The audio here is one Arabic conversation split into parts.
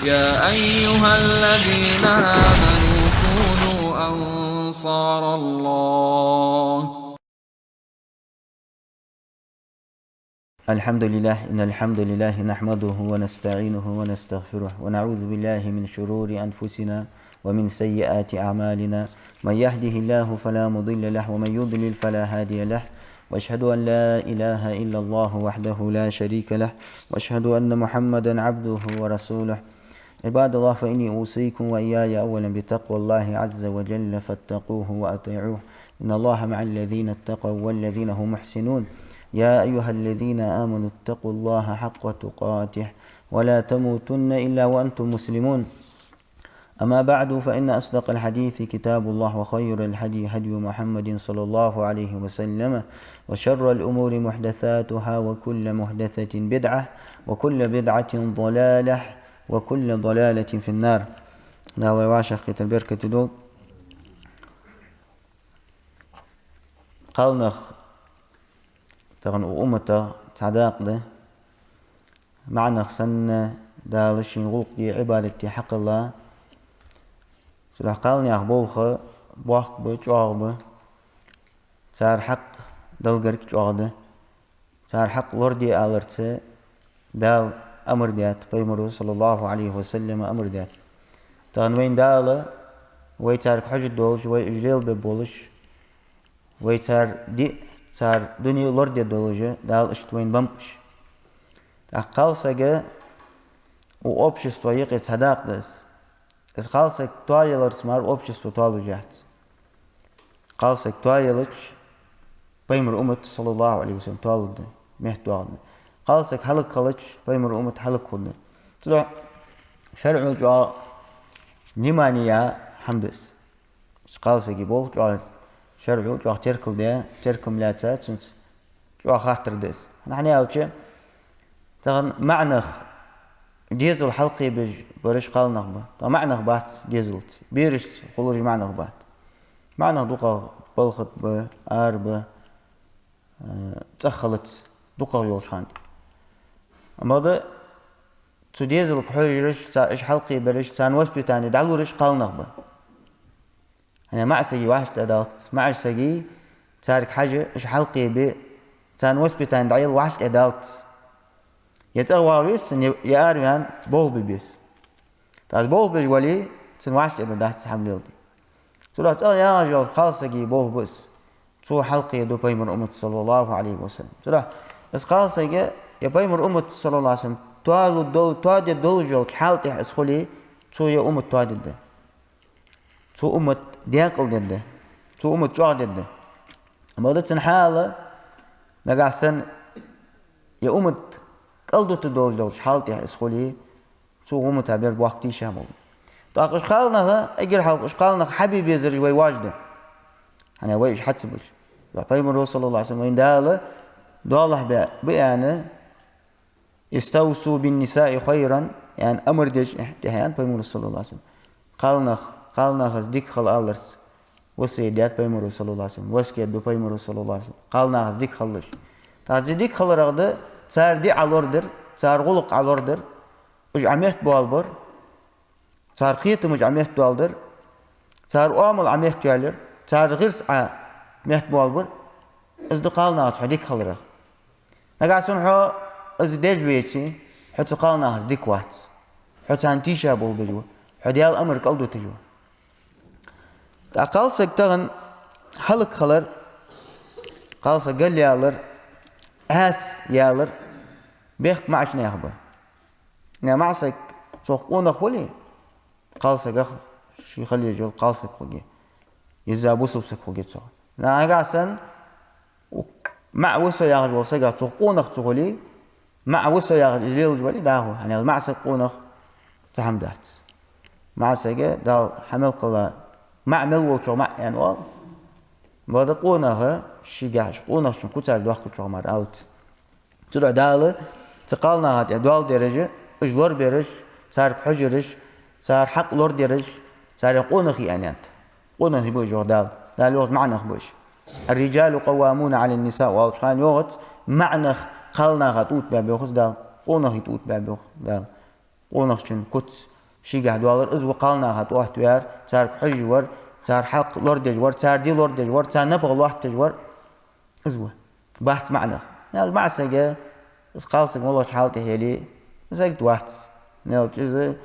يا أيها الذين آمنوا كونوا أنصار الله. الحمد لله إن الحمد لله نحمده ونستعينه ونستغفره ونعوذ بالله من شرور أنفسنا ومن سيئات أعمالنا. من يهده الله فلا مضل له ومن يضلل فلا هادي له، وأشهد أن لا إله إلا الله وحده لا شريك له، وأشهد أن محمدا عبده ورسوله. عباد الله، فإني أوصيكم وإياي أولا بتقوى الله عز وجل فاتقوه وأطيعوه، إن الله مع الذين اتقوا والذين هم محسنون. يا أيها الذين آمنوا اتقوا الله حق تقاته ولا تموتن إلا وأنتم مسلمون. أما بعد، فإن أصدق الحديث كتاب الله، وخير الهدي هدي محمد صلى الله عليه وسلم، وشر الأمور محدثاتها، وكل محدثة بدعة، وكل بدعة ضلالة، وكل ضلالة في النار. الله يواشق البركة دول قالنخ تغن أمتا تعداق ده معنى سنة دالشين غلق دي عبادة حق الله. سلاح قالني أخبولخ بوخ بجوغب تار حق دلغرك جوغده تار حق لوردي آلرت دال أمر ديات بيمرو صلى الله عليه وسلم أمر ديات تغن وين دالة ويتارك حج دولج ويجريل ببولش ويتار دي تار دنيا لوردي دولجة دال اشتوين بمقش تقال سجى وأبشست ويقي تصداق دس إذ قالسك توالرس مار أبشست وطالو جهت قالسك توالرش بيمر أمت صلى الله عليه وسلم طالو ده مهت دوغد قالسك حلق خلج بيمر أمت حلق خود تدع شرع جوا نيمانيا حمدس قالسك يبول جوا شرع جوا تركل ده تركم لا تسات جوا خاطر دس نحن يالشي تغن معنخ ديزل حلقي برش قال نخبة طا معنخ بات ديزلت بيرش قولوش معنخ بات معنخ دوقا بلخت بآر تأخلت دوقا يولش خاند أما ده تو ديزل بحوريش تا إش حلقي برش تان وسبتاني دعلو رش قال نخبة أنا مع سجي واحد أدالت مع سجي تارك حاجة إش حلقي تان وسبتاني دعيل واحد أدالت يتأواريس يا أريان بول بيبيس تاز بول بيج ولي تنواش إذا ده تسحب ليلتي تقول يا رجل خالص جي بول بس تو حلقي دو بيمر أمة صلى الله عليه وسلم تقول بس خالص جي يا بيمر أمة صلى الله عليه وسلم توالو دول توادي دول جو حالتي أسخلي تو يا أمة توادي ده تو أمة دياقل ده تو أمة جواد ده أما ده تنحالة نقاسن يا أمة قلدو تدول حالتي اسخولي سو متابر بوقتي شامل طاق اشقالنا اجر حلق اشقالنا حبيبي زرج وي واجده انا ويش حتسبش بيمر صلى الله عليه وسلم وين داله دوله بيانه يستوصوا بالنساء خيرا يعني امر دج احتهان بيمر صلى الله عليه وسلم قالنا ديك خل الرس وسيدات بيمر صلى الله عليه وسلم وسكيت بيمر صلى الله عليه وسلم قالنا ديك خلش تاجديك خل رغده صار دي علوردر صار غلق علوردر اج عميت بالبر صار خيط مج عميت بالدر صار امل عميت يالر صار غيرس ميت بالبر از دقالنا حديك خلره نقاسون حو از دجويتي حتى قالنا از ديك وات حتى انتيشا بول بجوا حدي الامر قلدو تجوا تقال سكتغن حلق خلر قال سقل يالر أس يالر بيخ معش نيخبه معسك سوقونا خولي قالسك شي خلي يجول قالسك خوجي يزابو سبسك خوجي تصور قاسن مع وسو ياغج وسقا سوقونا خولي مع وسو ياغج ليل جولي داهو يعني المعسك قونخ تحمدات معسك دال حمل قلا مع ملوتو مع يعني وال بعد قونها شي قاش قونها شن كتال دوخ شو مار اوت تلو داله تقالنا هات دوال درجه اجلور برش صار حجرش صار حق لور درج صار قونخ يعني انت قونخ بوجو دال يوت معنخ بوش الرجال قوامون على النساء والخان يوت معنخ قالنا هات اوت بابيوخ دال قونخ توت بابيوخ دال قونخ شن كت شي قاعد والر از وقالنا هات واحد ويار صار حج ور صار حق لوردج ور صار دي لوردج ور صار نبغى واحد ور ازوه بحث معنا يعني مع سجى قالسك والله حالته هيلي زيك واحد نال جزء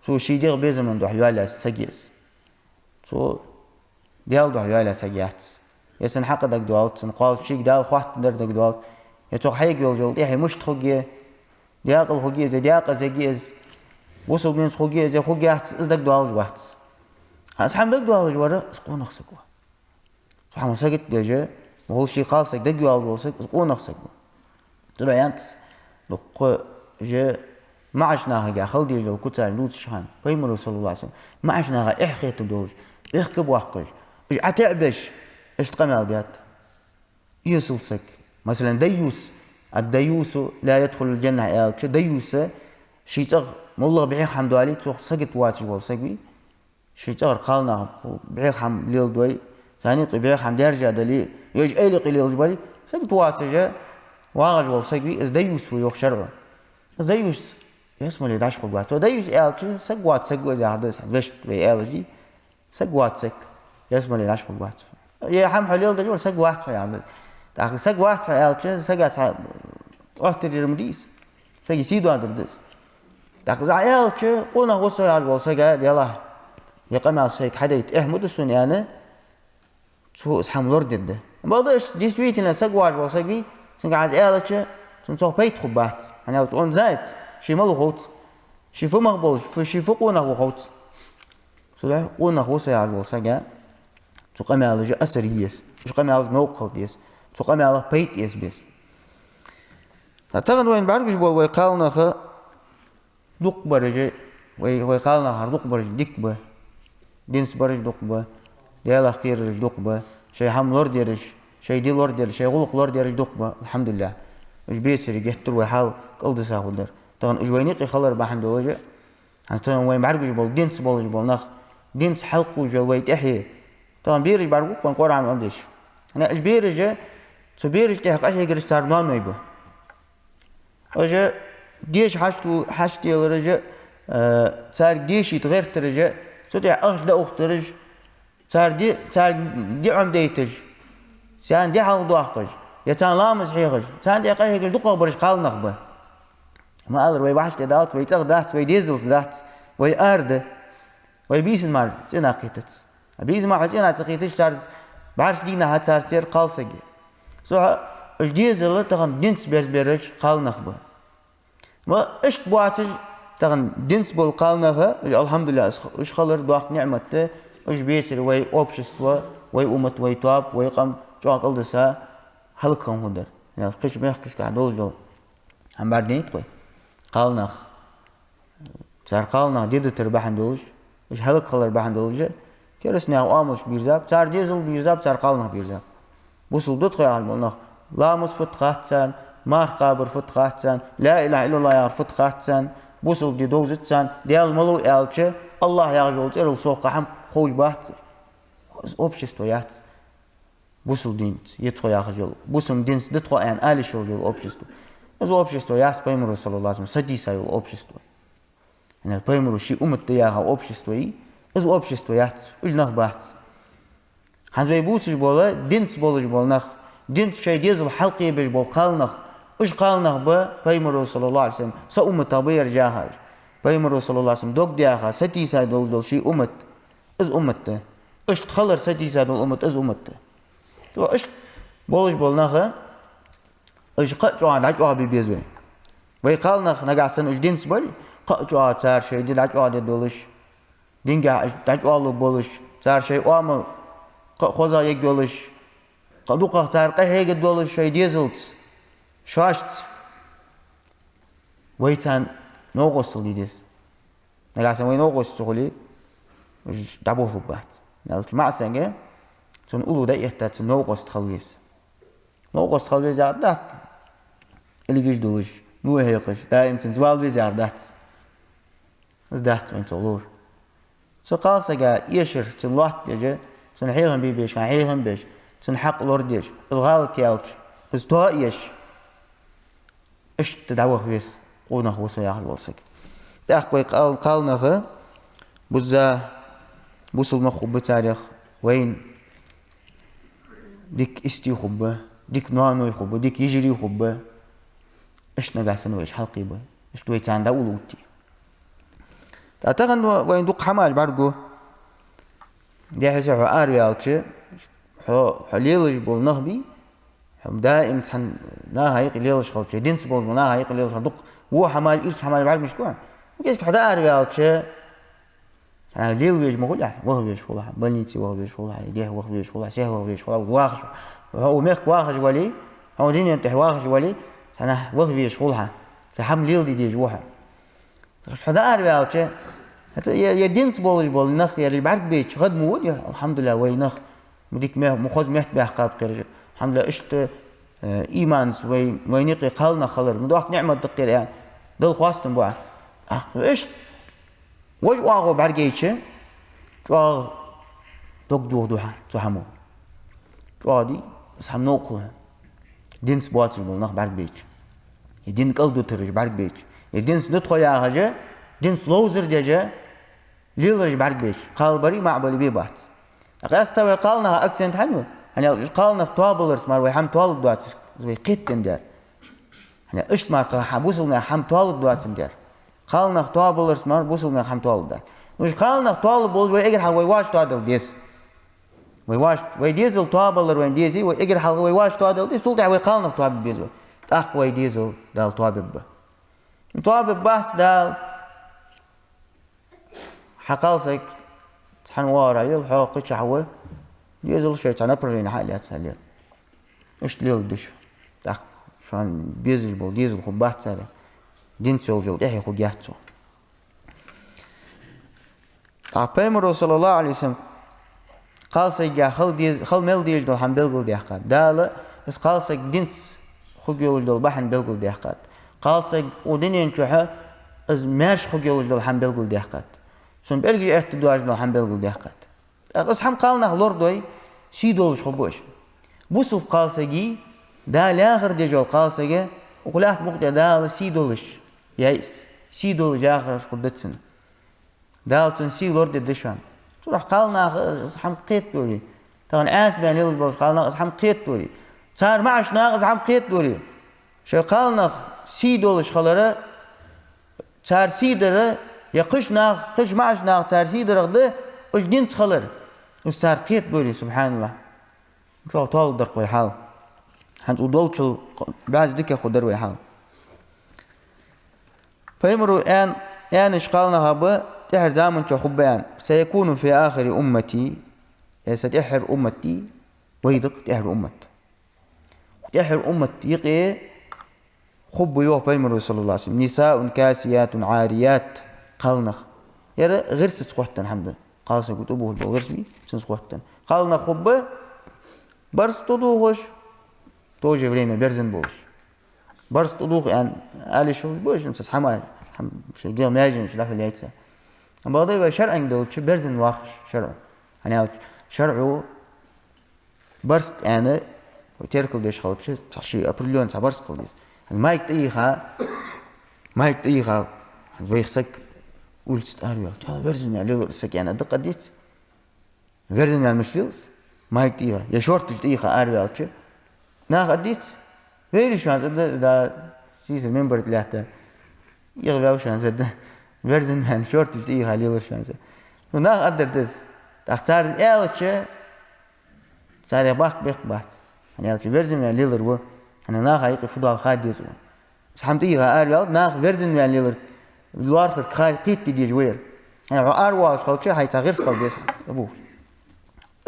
شو شي دير بيزمن دو حيالا سجيس شو ديال دو حيالا سجيات يسن حق دك دوالت نقال شي دال واحد در دك دوالت يتوق حيق يول يحي مش تخجي دياقل خجي زي دياقل زجيز وصل بين خجي زي خجيات دك دوالت واحد أصحاب دك دوالت ورا سقون خسقوا سبحان الله سجت دجا وهو شي قالسك دك دوالت وصك سقون خسقوا ترى لق جاء ما عشناها جا خلدي لو كتار لوت شان بيمر صلى الله عليه وسلم ما عشناها إحكي تدوج إحكي بوحقج عتعبش إيش تقمل ديات يسلسك مثلا ديوس الديوس لا يدخل الجنة يا ديوس شي تغ والله بعيق حمد عليه توخ سقط واتش ولا سقي شي تغ قالنا بعيق حم ليل دوي ثاني بعيق حم درجة دليل يج أي قليل جبالي سقط واتش جا واغج ولا سقي إز ديوس ويوخ شربه إز ديوس اسمه اللي داش قوات وديوس آلتي سقوات سقو إذا عدس وشت وآلجي سقوات سق اسمه اللي داش قوات يا حم حليل دجول سقوات في عدس لكن سقوات في آلتي سقات وقت الرمديس سقي سيدو عند الدس لكن زع آلتي قلنا وصل على الوصقة يلا يقمع سيك حدا يتأحمد السنة أنا شو اسحم لورد ده ما قدرش دي سويتنا سقوات وصقي سنقعد آلتي سنصوح بيت خبات أنا أقول ذات شي مالو خوت شي فو مقبول شي فو قونا هو خوت صلاح قونا هو سيعال والسجا تقام على جا أسر يس تقام على موقع يس تقام على بيت يس بس هتغن وين بعرفش بول ويقالنا خ دق برجة ويقالنا هر دق برجة ديك به دينس برج دق به ديال أخير دق به شيء حملور ديرش شيء ديلور ديرش شيء غلق لور ديرش دق به الحمد لله إيش بيصير جهتر وحال قلد ساهودر طبعا أجوينيقي خلر بحمد وجه طبعا وين بعرفش بول دينس بول جبول نخ دينس حلق وجويت إحيي طبعا بيرج بعرفوك وانقور عن عندش أنا إيش بيرج تبيرج تحق أشي جرس تارنان ويبه أجا ديش حشتي الرجع صار ديش يتغير ترجع تودع أخذ أخت ترج صار دي عم ديتج سان دي حال ضاقج يتان لامس حيقج سان دي قايق دقة برج قال نخبه ما قال وي واحد دات وي تغ دات وي ديزل دات وي أرد وي بيس المار تنا قيتت بيس ما حجينا تقيتش صار بعرف دينا هتصار سير قال سجي سو الديزل تغن دينس برج قال نخبه ما إيش بواتج تغن دينس بول قال نخه الحمد لله إيش خلر ضاق نعمته إيش بيصير وي أوبشستوا وي أمت وي تواب وي قم شو أقل دسا هلكهم هدر يعني قش بيحكش كعدول جو هم بعدين يتقوي قال نخ صار قال نخ ديدو تربح عندوش إيش هلك خلر بح عندوش كرسنا وآملش بيرزاب صار ديزل بيرزاب صار قال نخ بيرزاب وصل ضد خيال نخ لا مصفت خاتسان مار قابر فت خاتسان لا إله إلا الله يعرف فت خاتسان وصل دي دوزتسان ديال ملو آلتش الله يعجل تيرل سوق حم خوش بحث أوبشستويات وصل دينت يدخل يعجل وصل دينت دتخل أن آلش يعجل أوبشستو از أوبشستويات بيمر صلى الله عليه وسلم سديسا يعجل أوبشستو يعني بيمر شيء أمت تياها أوبشستوي از أوبشستويات إجناه بحث هنزوي بوتش بولا دينت بولج بولنخ دينت شيء ديزل حلقي بيج بول قالنخ إيش قالنخ بيمر صلى الله عليه وسلم سأمت طبير جاهر بيمر صلى الله عليه وسلم دوق دياها سديسا دول شيء أمت از أمته إيش تخلر سديسا دول أمت از أمته تو إيش بولج بولنخ إيش قطعوا عن عجوا بيبيزوي ويقالنخ نجاسن إيش دينس بول قطعوا صار شيء دي عجوا دولش دينجا عجوا له بولش صار شيء وامل خوزا يجولش قدوقة صار قهيج دولش شيء ديزلت شاشت ويتان نوغوس ليدس نجاسن وين نوغوس تقولي مش دابو ثبات نالك مع سنجة تون أولو ده يحتاج نوغوس تخلويس نوغوس تخلويس جاردات اللي جيش دولش مو هيقش دائما تنزوال بيز جاردات زدات من تولور سقال سجا يشر تنلوحت يجا تنحيهم بيبيش كان حيهم بيش تنحق لورديش الغالط يالش استواء يش إيش تدعوه بيس قونا هو سياح الوصق تأخوي قالناه بزا بوصل مخوب تاريخ وين ديك استي خبه ديك نوانو خبه ديك يجري خبه ايش نقع سنو ايش حلقي به ايش تويت عند اولوتي تعتقد وين دوق حمال برقو دي حسو اريالتش حليلج بول نهبي دائم تحن لا هيق ليلش خلتش دينس بول لا هيق ليلش دوق هو حمال ايش حمال برق مش كون كيس حدا اريالتش أنا ليل ويش مقولة وهو ويش والله بنيتي وهو ويش والله يديه وهو ويش والله سيه وهو ويش والله واخش هو ميك واخش ولي هو ديني أنت واخش ولي أنا وهو ويش والله سحم ليل دي جوها حدا أعرف على شيء يا دينس بول نخ يا اللي بعرف بيتش غد مود يا الحمد لله وين نخ مديك مه مخوض مهت بأحقاب كرجة الحمد لله إشت إيمانس وينيقي قالنا خلر مدوق نعمة دقير يعني دل خواستم بوع إيش وش واقع برجيتش جوا دو دوها تحمو جوا دي بس هم نوقله دينس بواتش بول نخ برجيتش يدين قلدو ترج برجيتش يدينس ندخل يا حاجة دينس لوزر جاجة ليلرج برجيتش قال بري مع بالي بيبات أقاستوي قالنا أكتنت حنو يعني قالنا توابلرس مار وهم توالد دواتش زي قتن دار يعني إيش مار حبوسلنا هم توالد دواتش دار قالنا توابلرس مار بوسلنا هم توالد دار مش قالنا توالد بول ويجر حال ويواش توادل ديس ويواش ويديزل توابلر وين ديزي ويجر حال ويواش توادل ديس سولت عوي قالنا توابل بيزو تأخ ويديزل دال توابل توابل بحث دال حقالسك حنوار عيل حاقش عوي ديزل شيطان أبرين حاليات ساليل إيش ليل دش تأخ شان بيزج بول ديزل خو بحث سالي دين سولجل إيه خو جاتو عبيمر صلى الله عليه وسلم قال سيجا خل ميل ديج دول هم بلغل ديحقات دالة بس قال سيج دينس خجول دول بحن بلغل ديحقات قال سيج ودنيا نشوحة از ماش خجول دول هم بلغل ديحقات سن بلغي احتدواج دول هم بلغل ديحقات بس هم قالنا لوردوي شي دولش خبوش بوصل قال سيجي دال آخر ديجول قال سيجا وقلاك مقطع دال سي دولش يايس سي دولش آخر خدتسن دالتن سي لورد الدشان صراحة قالنا حم قيت دوري طبعا آس بين يلز بوش قالنا حم قيت دوري صار معش ناقص حم قيت دوري شو قالنا سي دولش خلره صار سي دره يقش ناق قش معش ناق صار سي دره ده وش دينس خلر وصار قيت دوري سبحان الله شو طال درق ويحال هنت ودولشل بعض ديك خدر ويحال فيمروا آن إيش قالنا هبه تحر زامن شخبان سيكون في آخر أمتي ستحر أمتي ويدق تحر أمت تحر أمت يقي خب يوه بيمر صلى الله عليه وسلم نساء كاسيات عاريات قالنخ يرى غرس سقوحتن الحمد قال سيقول أبوه بالغرس بي سنسقوحتن قالنا خب برس تدوخش توجه بريمة برزن بوش برس تدوخ يعني آلي شو بوش نساس حماية شيء ديال ماجن شلاف اللي يتسا أما هذا شرع دول شو برزن واخش شرع يعني شرعه برس يعني وتركل ديش خلق شيء شيء أبرليون برس خلص ما يتأيها ويخسك قلت أريال هذا برزن يعني ليلسك يعني دقة ديت برزن يعني مش ليلس ما يتأيها يا شورت تأيها أريال شيء ناخ ديت ويلي شو هذا ده شيء المنبر تلاته يغلب وشان زد برزن يعني شورت تأيها ليلر شان زد وناخ قدر دز تختار إيلش صار يباك بيقبات يعني إيلش برزن يعني ليلر و أنا ناخ هيك فضل خاديز و سحمت إيها أريال ناخ برزن يعني ليلر الوارخ خاد قيت تدي جوير يعني أروال خلص هاي تغير خلص أبوه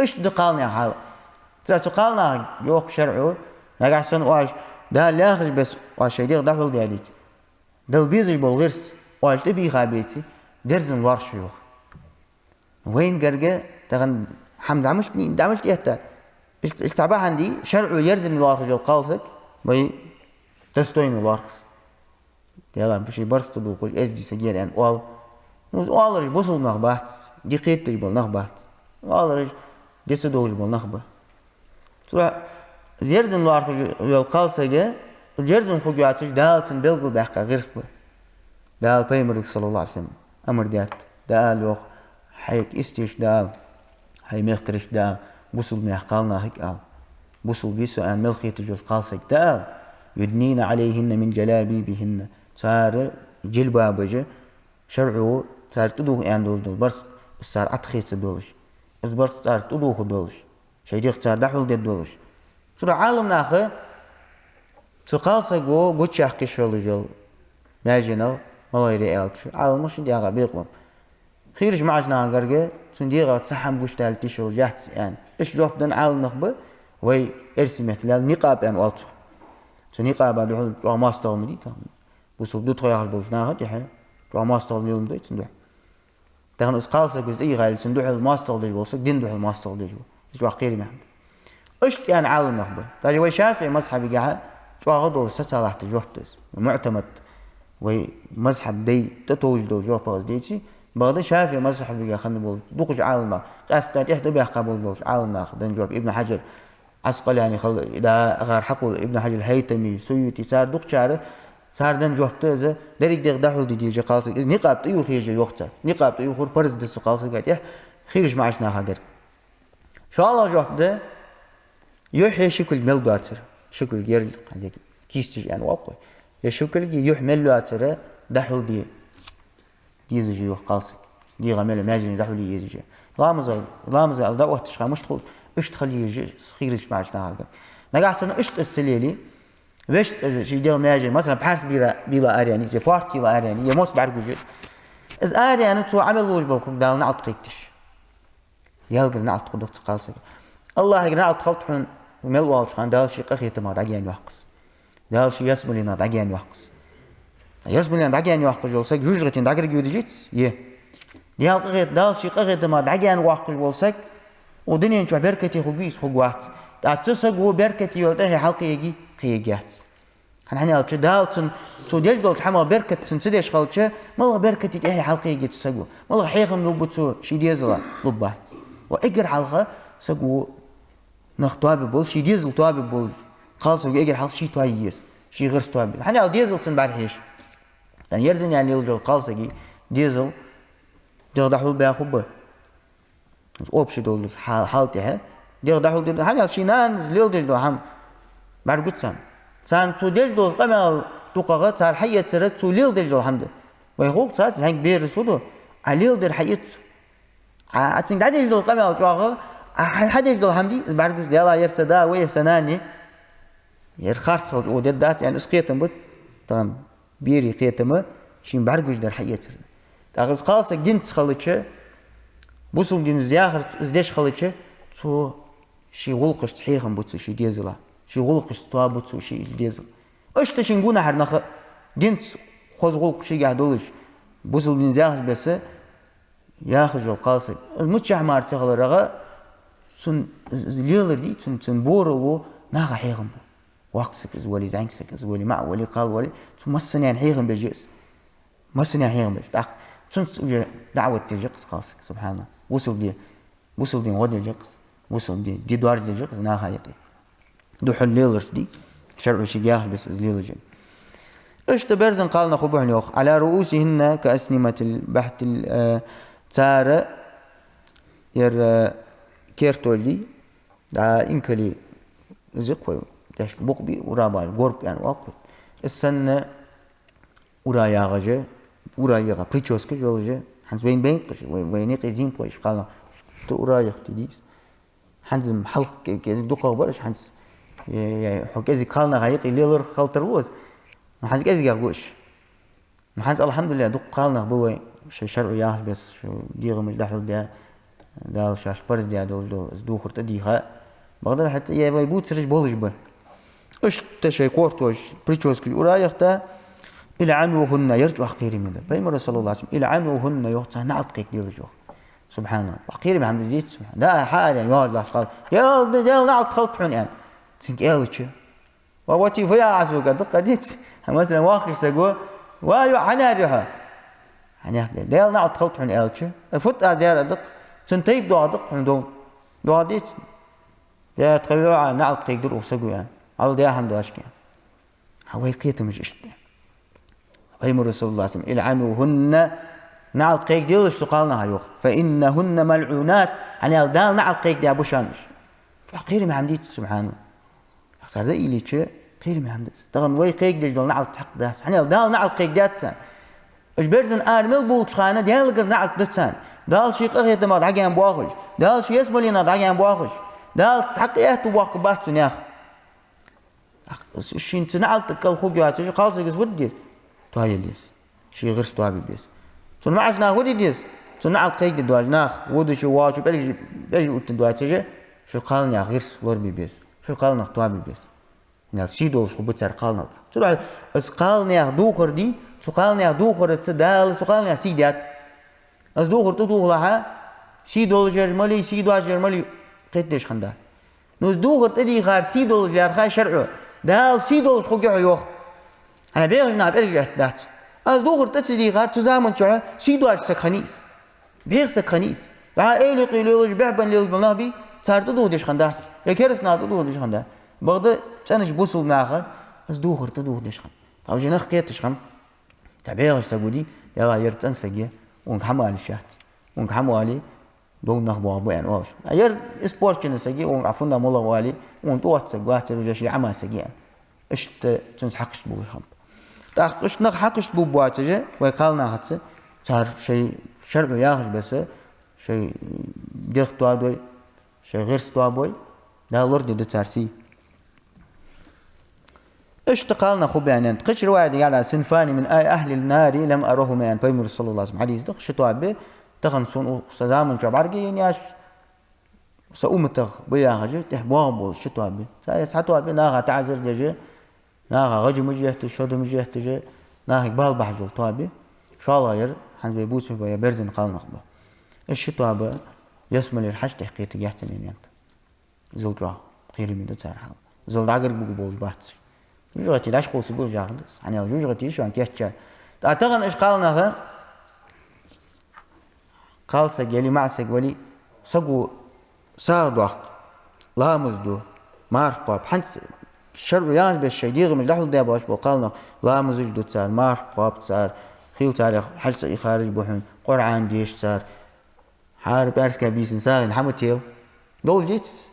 إيش دقالنا حال ترى سقالنا يوق شرعه نقع سن واش ده لا يخرج بس واش يدير دخل دياليت دل بيزج بالغرس واش تبي خابيتي درزن وارش يوق وين قرقة تغن حمد عملت إيه التعبان عندي شرعه يرزن الوارخ جو قالسك بي تستوين الوارخ يلا بشي برست تدوق إس دي سجير يعني وال رج بوصل نخبات دي قيت رج بالنخبات وال رج دي سدوج بالنخبة سواء زيرزن الوارخ جو قالسك الجرزن خجواتش دالتن بلغل بحقا غرس بو دال بيمرك صلى الله عليه وسلم أمر ديات دال وخ حيك استيش دال هاي ميخكرش دال بوصل ميخ قالنا هيك قال بوصل بيسو أن ملخي تجوز قالسك دال يدنين عليهن من جلابيبهن صار جلبابجة شرعو صار تدوه يعني دول برس صار أتخيت دولش إز برس صار تدوه دولش شيديخ صار دحول دي دولش سورة عالم ناخه تقالسك و بوتشاح كشول جل ماجنال ما يري ألكش عالم مش دياغا بيقوم خيرج معجنا قرقة سنديغا تسحم بوشتال تشول جاهز يعني إيش جوفدن عالم نخبه وي إرسي مثلال نقاب يعني والتو سنقاب هذا جو ماستر مدي بوصل دو ترياح بوفناها تحه جو ماستر اليوم ده تندوح تهن إسقالسك جزء غير تندوح الماستر ده بوصل ديندوح الماستر ده جو أخير محمد إيش يعني عالم نخبه تاجي وي شافعي مذهب جاه جو غدو ستة تحت جوفتس معتمد وي مذهب دي تتوجد جو باز ديتي بعد شافعي مذهب جاه خلنا بقول دوقش عالم قاست تحت بيح قبول بقول عالم ناخ دين جواب ابن حجر عسقل يعني خل إذا غير حقول ابن حجر الهيثمي سيوطي صار دوق شعره صار دن جوابته إذا دريك دحول دي جي قالس نقاب تيو خير يوقته نقاب تيو خور برز دس قالس قاعد خيرج معشنا هاجر شو الله جوابته يحيى شكل ملداتر شكل غير كيستج يعني واقع يا شكل يحمل لاتر دحول دي يزجي يوق قالس دي غمل ماجن دحول يزجي لامز على ده وقت مش تقول إيش تخليه يجي خيرج معشنا هاجر نجح سنة إيش السليلي ويش شيء ده ماجن مثلا بحرس بيلا أرياني زي فارت بيلا أرياني يموت بعرف وجود إز أرياني تو عمل وش بالكم دال نعط قيتش يالقر نعط قدرت قالسك الله يقر نعط خلطحن ومل والش خان دال شيء قخيت ما دعيان يحقص دال شيء يسمى لنا دعيان يحقص يسمى لنا دعيان يحقص جلسك جوجلتين دعير جودجيت يال قخيت دال شيء قخيت ما دعيان يحقص جلسك ودنيا شو بركتي خبيس خقوات تعتصق هو بركتي يلتهي حلقة يجي خيجات هن يالش دالتن تو ديال دول حما بركة تنسديش خالش مالله بركتي تهي حلقة يجي تسقو مالله حيخم لبتو شي ديزلا لبات وإجر حلقة سقو نختواب بول شي ديزل تواب بول خالص وإجر حلقة شي توايس شي غير تواب هن يال ديزل تنبعد هيش يعني يرزن يعني يلجو خالص يجي ديزل دحول بياخبه أوبش دول حالتها دحول دول هن يال شي نانز ليل دول هم بعد سان تو ديل دول قمل توقعت صار حية سرت تو ليل دول حمد ويقول صار هنك بير سودو عليل دول حية أتين داديل دول قمل توقع حديل دول حمدي بعد ديلا يرسدا ويسناني يرخص ودات يعني اسقيتم بت تمام بيري قيتم شين بعد دول حية سرت تاغز خاصة جنس خلتش بوسم دين زياخر زديش خلتش تو شي غلقش تحيهم بوتس شي ديزلا شي غلقش توابوتس شي ديزل اش تشنقونا حرنخ دينت خوز غلق شي قاعدولش بوسم دين زياخر بس ياخذ القاصي المتشح مارتي رغا سن ليلر دي سن بورو ناغا حيهم واقسك زولي زعنكسك زولي مع ولي قال ولي ثم مسن يعني حيهم بالجيس مسن يعني حيهم بالجيس سن دعوة تجقس قاسك سبحان الله وصل دي ودي جقس وصل دي دوار دي جقس ناغا يقي دوح الليلرز دي شرعو شجاح بس ليلر جن ايش تبرزن قالنا خبوحني اخ على رؤوسهن كأسنمة البحث تارة ير كيرتولي دا إنكلي زقوي داش بقبي ورابع غورب يعني واقف السنة ورايا غجة ورايا غا بريتشوسك جولجة حنز وين بينقش وين يقيزين بويش قالنا تقرايا اختديس حنز حلق كذا دقة برش حنز يعني حكيزي قالنا غايقي ليلر خلطروز ما حنز كذا جاوش ما حنز الحمد لله دق قالنا بوي شرعو ياهل بس شو ديغه مش دحول بيا دال شاش برز ديا دول زدو خرطة ديها بغدا حتى يا بيبوت سرج بولج به اش تشي كورتوش بريتشوس كي ورا يختا الى عنوهن يرجع حقيري من بيمر صلى الله عليه وسلم الى عنوهن يختا نعطيك ديلجو سبحان الله حقيري محمد زيد سبحان ده حال يعني والله قال يا نعط خلطحون يعني تنك يلچ ووتي فيا عزو قد قديت مثلا واخر سقو وايو حنارها هناك ليل نعط خلط من ألش فوت أزيار أدق سنتيب دو أدق عندهم دو أديت يا تخيلوا نعط تقدر وسقوا يعني على ده هم داشك يعني هواي قيت مش إشتى Peygamber Resulullah sallallahu aleyhi ve sellem il'anuhunna na'al qeyk diyor şu qalna yok. Fe innehunne mel'unat. Hani al dal na'al qeyk diye boşanmış. Qeyri mehamdit subhanallah. Aksarda iyiliği qeyri mehamdit. Dağın vay qeyk diyor na'al taqda. Hani al dal na'al qeyk diyatsan. Ejberzin armel bu xana dialgır na'al ditsan. Dal şey qeyt ma dagan buaxuj. Dal şey esmalina dagan buaxuj. Dal taqiyatu waqbatsun ya. Şintin altık kal xugiyatı qalsa giz vuddir. Toyeliz. Şey gırs toabibiz. Sonra maçna vudidiz. Sonra alt qeyk duajna vudu şu vaçu belki utun duajı şu qalın ya gırs lor bibiz. Şu qalın toabibiz. Ne şey dolu şu buçar qalın. Sonra as qalın ya duqur di, şu qalın ya duqur dal şu qalın ya sidiyat. Az duqur tu duqlaha şey dolu jermali şey duaj jermali qeytdeş xanda. Nuz duqur tedi qar şey dolu jarxa şer'u. Dal şey dolu xugiyo yok. Hani beyazna belki dat. Az doğru tetsidi qar tu zaman çoğu şey duaj sakanis. Bir sakanis. Ve öyle qiyluj behben lil banabi sardı doğuş xanda. Ya keresna doğuş xanda. Bagda çanış busul nağa az doğru doğuş xanda. Tavjina qiyetiş xam. Tabiğ sagudi ya yertan sagi on hamali şaht. On hamali دون نخبوا بين واش اير سبورتشن سجي اون عفنا مولا والي اون توات سجوات رجشي عما سجي اشت تنحقش بو هم تحقش نحقش بو بواتجه وقالنا هاتس صار شيء شرع ياخذ بس شيء ديخ توادوي شيء غير ستوابوي دا لورد دي تارسي اشتقالنا خو يعني تقش روايه على سنفاني من اهل النار لم ارهما يعني بيمر صلى الله عليه وسلم حديث دخ شتوابه تغنسون وسلام جبارجي يعني سأمتغ بيا هجى تحبوه بول شتوابي سألت حتوابي ناغا تعذر جي ناغا غجي مجيهت شود مجيهت جي ناغا بال بحجول توابي شاء الله ير حنز بيبوس بيا برزن قال نخبه الشتوابي يسمى للحج تحقيق يحتني يعني زلدرا خير من ده حال زلد عقر بول بحث جوجتي لاش قوس بول جاردس يعني جوجتي شو ان كيتش تعتقد ايش قالنا قالسا جالي معسك ولي سقو ساردوق لامزدو مارقو بحنس شرب يان بالشي ديغ مش دحل دي باش بقالنا لامزجدو تسار مارقو تسار خيل تاريخ حلس خارج بوحن قرعان ديش تسار حارب ارسكا بيسن ساغن حمتيل دول جيتس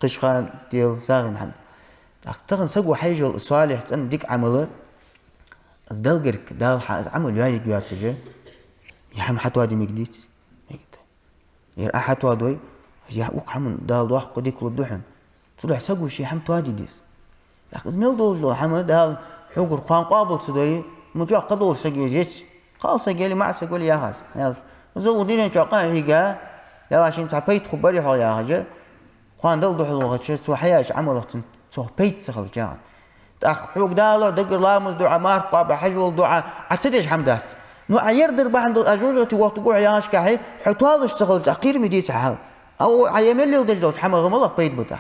قشخان تيل ساغن حمد اختغن سقو حيجو صالح تن ديك عمله از دلقرك دال حاز عمل ياي جواتجي يا حم حتوادي مجديت يا حتوادوي يا وقع من دال واحد قديك للدحن طلع سقوا شي حم توادي ديس لكن ميل دول حم دال حقر قان قابل صدوي مجا قدول سقي جيت قال سقي مع سقول يا هاز يلا زودين جاقا هيجا يا عشان تعبيت خبري حول يا حاجه قان دل دحل وغتش تو حياش عملت تو بيت سخل جان تاخ حق دالو دقر لامز دعاء مار قاب حجول دعاء عتدش حمدات نو عيردر بعند اجوجتي وقت قوع ياش كاحي حتوالش شغل تقير مديت حال او عيمل لي دلدوت حما غمله بيد بتا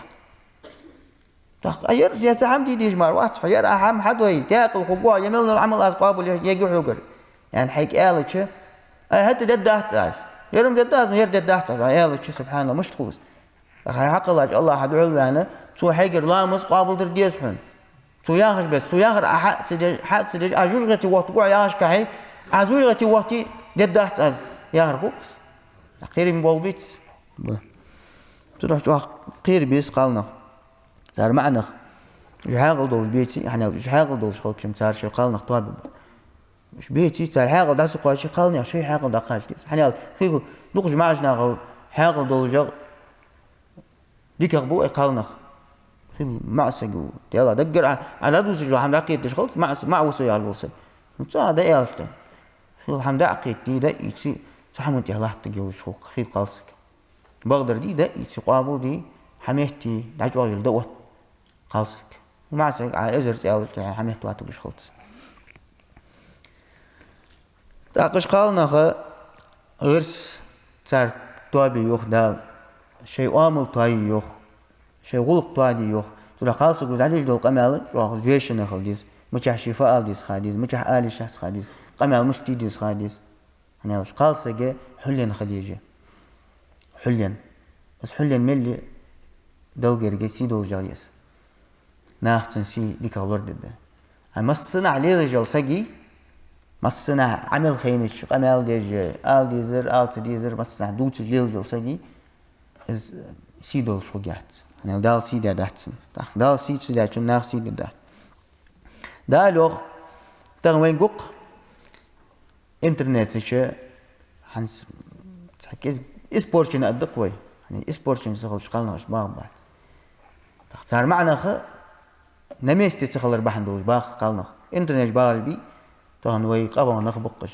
تاخ اير يا تعمدي ديج مار وات يا اهم حدوي تاقل قوع يمل العمل اسباب اللي يجي حوقر يعني حيك قالتش هات ددات اس يرم ددات غير ددات اس قالتش سبحان الله مش تخلص اخي حق الله حدعو لنا تو حيقر لامس قابل در ديسحن تو ياخر بس تو ياخر احد حد اجوجتي وقت قوع ياش كاحي عزوجتي وقتي ددات از ياخر خوكس خير من بولبيت تروح جو خير بيس قالنا صار معنا جحاقل دول بيتي احنا جحاقل دول شغل كم صار شي قالنا طواب مش بيتي صار حاقل داس قوا شي قالنا شي حاقل دقاش كيس احنا خير نخرج معنا حاقل دول جو ديك ابو قالنا خير معسق يلا دقر على دوس جو حمد عقيد شغل مع وصي على الوصي ده يالته الحمد عقيد دي ده يتي تحمل تي الله تجول شو خير قاسك بقدر دي ده يتي قابل دي حميتي دعوا يلدوه قاسك ومع سك على ازر تي حميت واتو بش خلص تاقش قالنا غرس صار توابي يوخ دال شيء عامل توي يوخ شيء غلق توادي يوخ تلا قاسك ودعش دول قمال شو جيشنا خلديس متح شفاء ديس خاديس متح آل شخص خاديس قمال مش تيديس خاديس أنا قال سجى حلين خديجة حلين بس حلين ملي دلقر جسي دول جاليس ناختن سي ديك الورد ده أما الصنع عليه رجال سجي مسنا عمل خينش قمال ديج آل ديزر آل ديزر مسنا دوتش جيل جل سجي إز سيدول شوجات يعني دال سيدا داتسن دال سيد سيدا شن ناخ سيدا دات دالوخ تغوين جوق إنترنت إيش هنس تحكي إس بورشين أدقوي يعني إس بورشين سخل شقالنا إيش باغ بعد صار معنا خ نميستي تسخل ربحن دوش باغ قالنا إنترنت باغ بي طبعا وي قبا نخبقش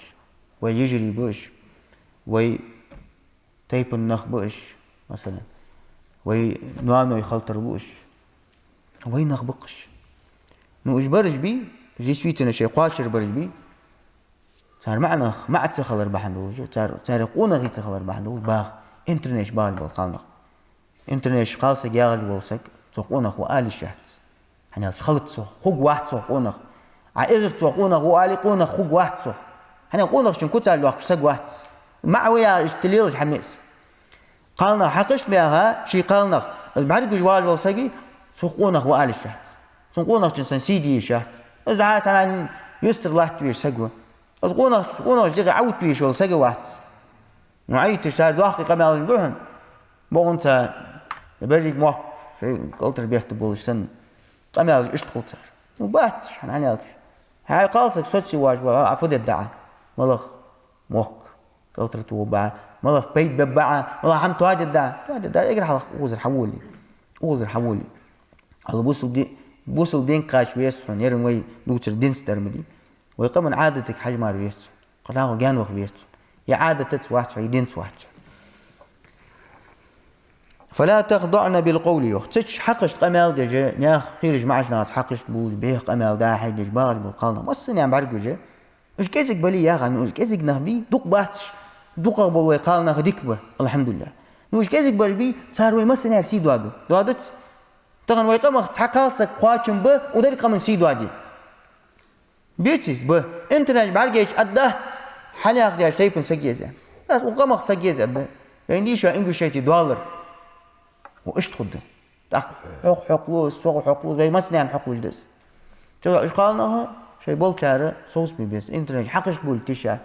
وي يجري بوش وي تيب نخبقش مثلا وي نوانو يخلطر بوش وي نخبقش نو إيش برج بي جي سويتنا شي قاشر برج بي صار معنا ما عاد تسخل ربحن دوش صار يقونا غي تسخل ربحن دوش باغ إنترنت باغ بالقالنا إنترنت قالسك ياغل بولسك تقونا هو آل الشهد يعني خلط سو خوج واحد تقونا عايز تقونا هو آل قونا خوج واحد سو يعني قونا شن كتر الوقت سق واحد ما ويا اشتليل حميس قالنا حقش بها شي قالنا بعد جوال بولسكي تقونا هو آل الشهد تقونا شن سيدي الشهد إذا عاد أنا يستر الله تبيش سقوه قونا جيغ عود بيش ولا سقى واحد نعيد تشتغل دواقي قبل البحن بغنت بريق موق في قلت بيحت بولش سن قبل اشتغل صار وباتش يعني هاي قالسك صوتي واجب عفود الدعاء ملخ موق قلت توبع ملخ بيت ببعة ملخ عم تواجد الدعاء اقرا على وزر حولي على بوصل دين قاش ويسون يرن وي دوتر دين سترمدي ويقمن عادتك حجمار ويسون قلاه جان وخ ويسون يا عادة تتواحد دين تواحد فلا تخضعن بالقول يختش حقش قمال دجا ناخ خيرج معش ناس حقش بول بيه قمال دا حي دج باغ بالقالنا مصني عم بعرف جا اش كيزك بلي يا غن اش كيزك نهبي دوق باتش دوق بول قالنا خديكبه الحمد لله نوش كيزك بلبي صار وي مصني سي دوادت تغن وي قمخ تحقالسك قواچم به ودري قمن سي دوادي بيتس به انت ناج بعرجش ادهت حليق ديش تيبن سجيزه بس وقمخ سجيزه به يعني شو انجليزي دولار وإيش تخده؟ حقلو سوق حقلو زي مثلا عن حقلو جدس. ترى إيش قالناها؟ شيء بول كاره صوص بيبس إنترنت حقش بول تيشات.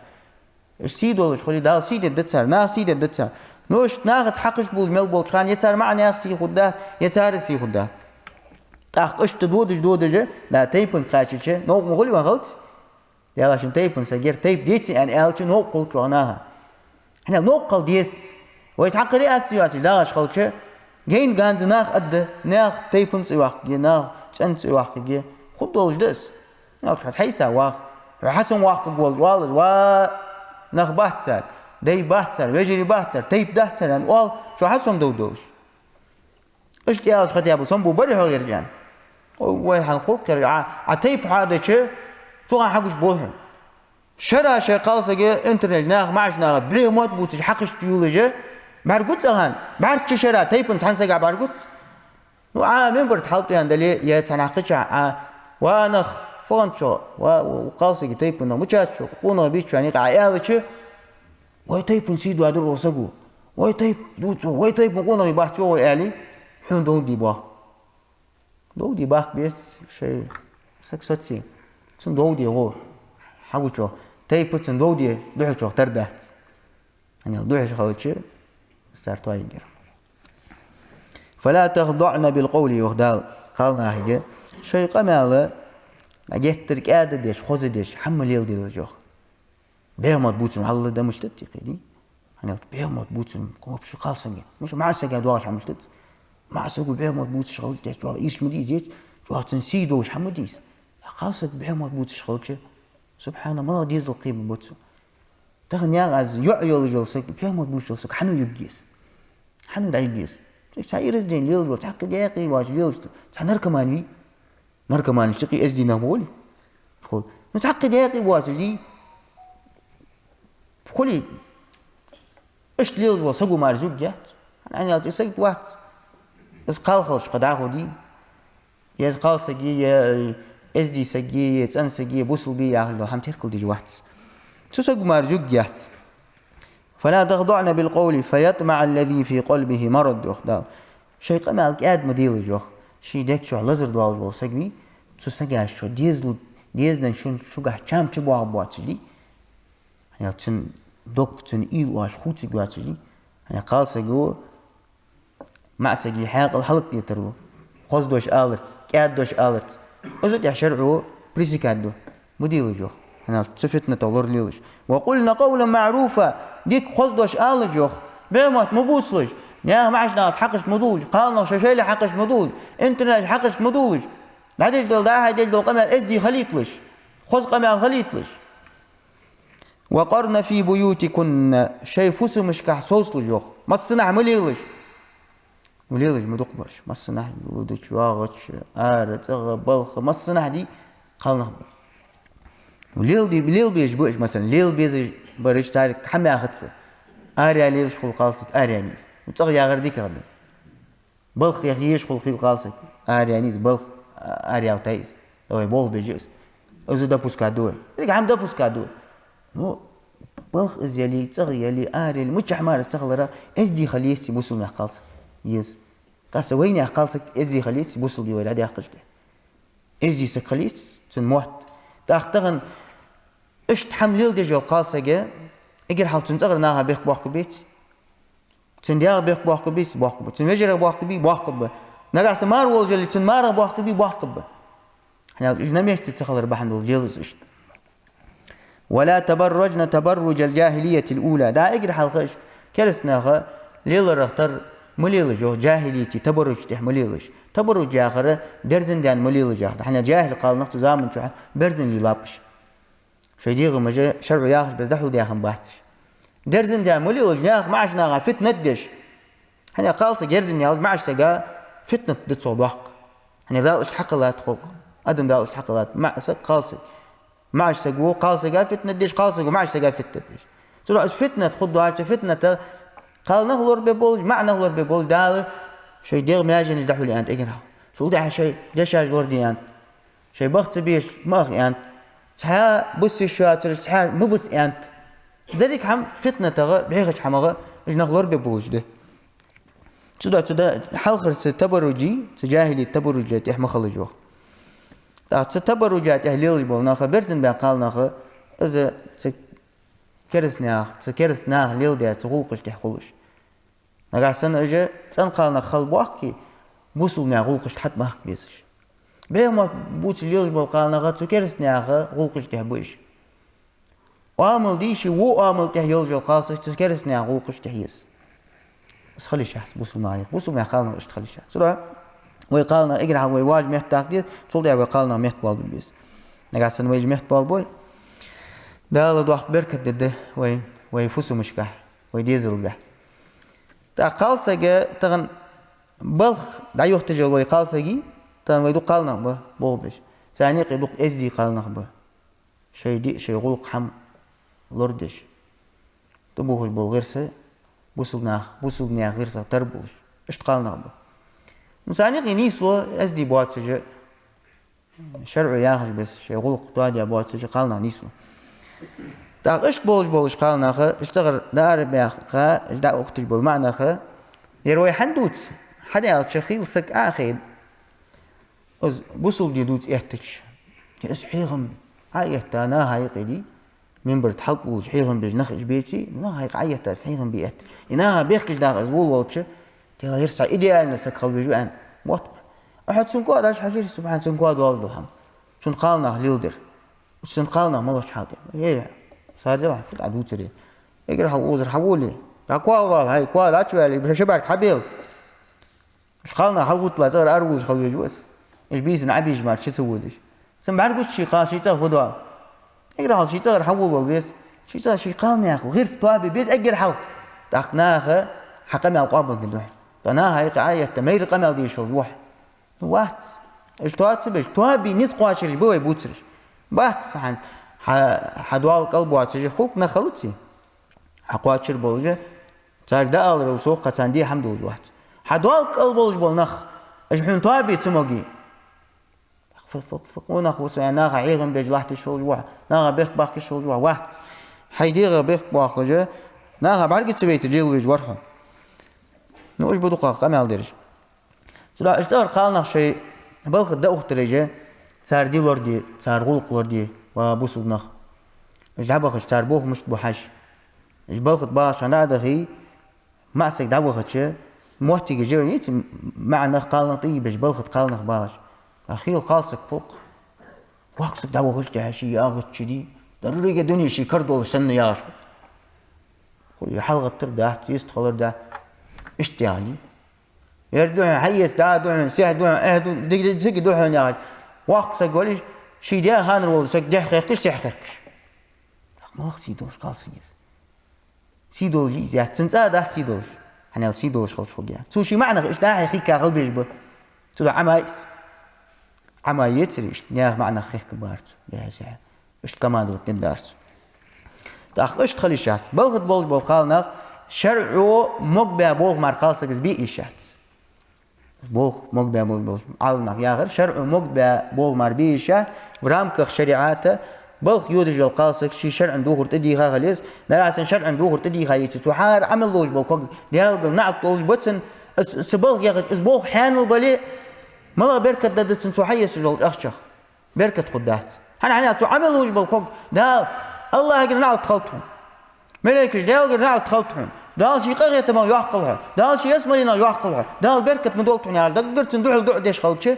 إيش سيد ولا إيش خلي دال سيد الدتسر نا سيد الدتسر. نوش ناخد حقش بول ميل بول كان يتسر معنا يخسي خده يتسر سي خده. تاخ إيش تدود جه لا تيبن قاشيشه نو مغلي وغلط. يلا عشان تيبن سجير تيب ديتي أن ألش نو قل كرناها. إحنا نو قل ديس ويتحقق رياكسيوات لا إيش خلشه جين جانز ناخ أد ناخ تيبن سواق جي ناخ تشن سواق جي خد دول جدس ناخ حيسا واق حسن واق جوال والد وا ناخ بحثر دي بحثر ويجري بحثر تيب دحثر أن وال شو حسن دودوش إيش تيال خدي أبو سامبو بري هو يرجع وين خلق عتيب هذا شيء شو عن حقش بوهم شرا شيء قالس جي إنترنت ناخ معش ناخ بعير موت بوتش حقش تيولجي بارجوت أهان بعد شرا تيبن تحنسق بارجوت وعامين برد حالتي عندلي يتناقش وأنا فانشو وقالسي تيبن مشاتشو قونا بيتشو يعني قاعدة واي تيبن سيدو هذول وسقو واي تيب دوتشو واي تيب قونا يبحثوا ويالي حين دو دي باخ بيس شيء سكسوتسي سن دو دي هو حاجوشو تيب سن دو دي دوحشو تردات يعني دوحش خالتشي استارتوا يجر فلا تخضعن بالقول يخدال قالنا هيك شيء قماله نجيت ترك عادة ديش خوز ديش حمل يل ديل جوخ بيه مضبوطن الله ده مش تتقي دي أنا بيه مضبوطن كم بشو قالسني مش مع سجى دواش عم مشتت مع سجى بيه مضبوط شغل ديش جوا إيش مدي زيت جوا تنسي دوش حمديس قالسك بيه مضبوط شغل شيء سبحان الله ديزل قيم بوتسو تغني عز يعيل جلسك بيه مضبوط جلسك حنو يبجيس حنو دعيجيس ساير الدين ليل وتحقق دقيقة واجيل سنركماني نركماني شقي أزدي نقولي خل نتحقق دقيقة واجلي خلي إيش ليل وسقو مرزوق جات أنا قلت سقط واحد بس قال خلش قد عهو دي يا قال سقي يا أزدي سقي يا تأن سقي بوصل بي يا الله هم تركل دي واحد شو سقو مرزوق جات فلا تخضعن بالقول فيطمع الذي في قلبه مرض يخدع شيء قمال قاد مديل جوخ شيء ديك شو لزر دوال بول سقمي شو سقاش شو ديزن شو قاح كام تبوا بواتلي يعني تشن دوك تشن إيل واش خوتي جواتشي يعني قالس جو معسجي حاق الحلق يترو خذ دوش آلت كاد دوش آلت أزود يحشرعو بريسيكادو مديل جو هنا تفتنا تولر ليلش وقلنا قولا معروفا ديك خذ دوش آلت جوخ بيمات مبوسلش يا معش ناس حقش مدولج قالنا ششيلة حقش مدولج انت ناس حقش مدولج بعدش دول ده هيدل دول قمال ازدي خليطلش خذ قمال خليطلش وقرن في بيوتكن شي فسو مش كحسوس لجوخ ما الصنع مليلش مدقبرش ما الصنع يودش واغش آرت بلخ ما الصنع دي قالنا وليل بيش بوش مثلا ليل بيش برش تارك حمي أخذته آريا ليش خل قالسك آريا نيس متغي يا غردي كذا بلخ يا خيش خل خيل قالسك آريا نيس بلخ آريا تايز لو يبول بيجوز أزو ده بوسكادوه ليك عم ده بوسكادوه مو بلخ إز يلي تغي يلي آريا مش حمار استغلرا إز دي خليسي بوسل مع قالسك يس قاس وين يا قالسك إز دي خليسي بوسل بيوال عادي أخرج ده إز دي سكليس تنموت تأختغن إيش تحمل دي جو قالسك اگر حال تنتظر ناها بيخ باخ بيت تنديار بيخ باخ بيت باخ بيت تنجر باخ بيت باخ بيت نقع سمار والجل تنمار باخ بيت باخ بيت احنا نميش تتخلر بحن والجلز إيش ولا تبرجن تبرج الجاهلية الأولى دا اگر حال خش كرسناها ليل رختر مليل جو جاهليتي تبرج تح مليلش تبرج آخر درزن دان مليل جاهل احنا جاهل قال نقطة زامن شو برزن لي لابش شو ديغ مجا شرع ياخذ بس دحول دياخن بحث درزن دا مولي وجناخ معش ناغا فتنة دش هني قالس جرزن يالد معش سجا فتنة دتصو بحق هني دالش حق لا تخلق أدم دالش حق لا معس قالس معش سجو قالس سجا فتنة دش قالس سجو معش سجا فتنة دش تروح فتنة خد عاش فتنة قال نغلر ببول مع نغلر ببول دال شو ديغ ماجن دحول أنت إجنها شو ده شيء دشاج وردي أنت شيء بخت بيش ماخ أنت تها بس الشاطر تها مو بس أنت ذلك هم فتنة تغى بعيش حماغة نغلر ببوج ده تدا حلقة تبرجي تجاهلي التبرجات إحنا خلجوه تبرجات أهلي بولنا خبرتن بقال ناخ إذا تكرسنا ليل ده تغلقش تحقلش نقاسن أجا تنقلنا خلبوحكي بوصل مع غلقش حتى ما حق بيسش بيوم بوت ليل بقال ناخ تكرسنا غلقش تحبوش وعمل ديشي وعمل تحيل جو قاصش تكرسنا غلقش تحيس بس خلي شحت بوصل معي قالنا إيش تخلي شحت سرعة ويقالنا إجرا على ويواج مهت تقدير تقول ده ويقالنا مهت بالبيس نقاسن ويج مهت بالبوي ده لدوخ بركة ده ويفوسو مشكح ويديزل جح تقال سجى تغن بلخ دعيوه تجول ويقال سجى تغن ويدو قالنا بالبيش ثاني قيدوق إزدي قالنا به شيء دي شيء غلق حم لردش تبوهش بالغرسة بوصلنا غرسة تربوش إيش قالنا به مساني نيسوا أزدي بوات سجى شرع ياخذ بس شيء غلق توادي بوات سجى قالنا نيسوا تاق إيش بولش قالنا خا اشتغل دار بياخا إيش دا أختش بالمعنى خا يروي حدوت حدا يالشخيل سك آخر بوصل دي دوت يحتش يسحيهم عايته أنا هاي قدي من برد حلق وجحيهم بجنخش بيتي ما هاي عايته سحيهم بيت إنها بيخش دا غزبول والش تلا يرسع إيديال نسك خل بيجوان موت أحد سنقاد عش حجر سبحان سنقاد والدهم سنقالنا ليلدر سنقالنا ملش حاضر إيه صار ده في العدو تري يقرأ حوزر حولي تقوال هاي قوال أشوالي بشبك حبيل إيش قالنا حلوت لا تغير أروج خل بيجوس إيش بيس نعبيج ما شو سوودش سن بعرف شيء قال شيء تأخذ دوا يقرأ شيء تغير حول والبيس شيء تغير شيء قالنا يا أخو غير ستوابي بيس أجر حل تأخناها حكم على القابل كده فأنا هاي قاعية تمير قمل دي شو روح واحد إيش تواتبش توابي نس قاشرش بوي بوترش بحث عن حدوال قلب واتجه خوك نخلتي حقواتشر بولجة صار ده أغلب وسوق قتاندي الحمد لله واحد حدوال قلب بولج بولنخ أجحون توابي تموجي فقونا خوس يعني ناقة عيغن بيجلحت الشغل واحد ناقة بيخ باقي الشغل واحد حيديغة بيخ باقي ناقة بعرقة سبيت الجيل ويج ورحه نوش بدقة قمال درج سلا اشتغل قالنا شيء بلخ ده أخت رجع صار دي وردي صار غلق وردي وبوسو نخ إيش دعوة صار بوخ مش بوحش إيش بلخت باش أنا هذا هي ما أسك دعوة شيء موتي جيت معنا قالنا طيب إيش بلخت قالنا باش أخير خالصك فوق وقتك دعوة ده شيء أغت شدي ضروري الدنيا شيء كردو سن ياشو كل حلقة تردات يستخلر ده اشتيالي يردوه حيس دا دوه سيح دوه اهدو دق زق دوه ناج وقتك قولي شي ده هان رول سك ده حقيقش تحقيقش ما سيدول قاسيس سيدول جيز يا تنسى ده سيدول أنا سيدول خلص فوق يعني سو شي معنى إيش ده حقيقة قلبي يجبه سو عمايس عمايت ريش نياه معنى خير كبارت يا سعد إيش كمان دوت ندارس تأخ إيش تخلي شات بلغت بالقالنا شرعو مقبع بوغ مارقالسك بي إشات بوغ مقبع بوغ علمك يا غير شرعو مقبع بوغ مار بي إشات ورامك شريعاته بلغ يودج القالسك شي شرع دوغر تديها غليز لا عشان شرع دوغر تديها يتسوحار عمل لوج بوغ ديال نعق طولج بتسن سبلغ يا غير بوغ حانل بلي ملا بركة دادت سنسوحية سجل أخشخ بركة خدات هنا عنها تعمل لوج بوغ دال الله يقدر نعل تخلطهم ملك دال يقدر نعل تخلطهم دال شي قرية ما يعقلها دال شي اسمه لنا يعقلها دال بركة مدولتهم يعني دقر تندوح الدوع ديش خلطشي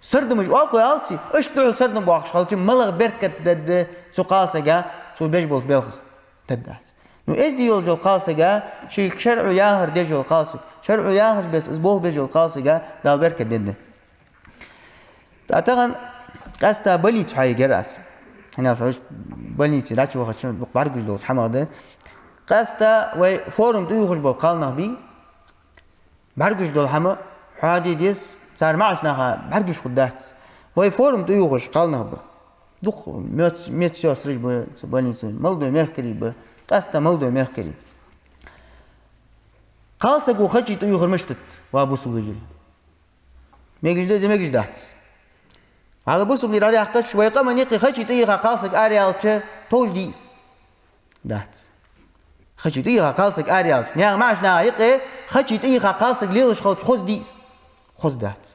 سردم يواقع يالتي ايش دوع سردم بواقش خلطشي ملغ بركة داد سقاسة جا سو بيجبوز بيلخص تدات نو ايش دي يولجو القاسة جا شي شرعو ياهر ديجو القاسة شرعو ياهر بس اسبوه بيجو القاسة جا دال بركة دد تعتقد قاستا بلي تحاي جراس هنا فوش بلي تلاقي وقت شو بعرف جلوس حماده قاستا وفورم دوخش بالقالنا بي بعرفش دول حما حادي ديس صار معشنا بعرفش خدات وفورم دوخش قالنا ب دوخ ميت شو سرج بنيس ملدو مهكري ب قاستا ملدو مهكري قاسا جو خجي دوخ مشتت وابو سوجي ميجي دات على بوسو بلي رادي حقش ويقام نيقي خجي دوخ قاسك اريالچ تول ديس دات خشيت إيها قالسك أريال نيا معش نايقة خشيت إيها قالسك ليلش خلص خذ ديس خذ دات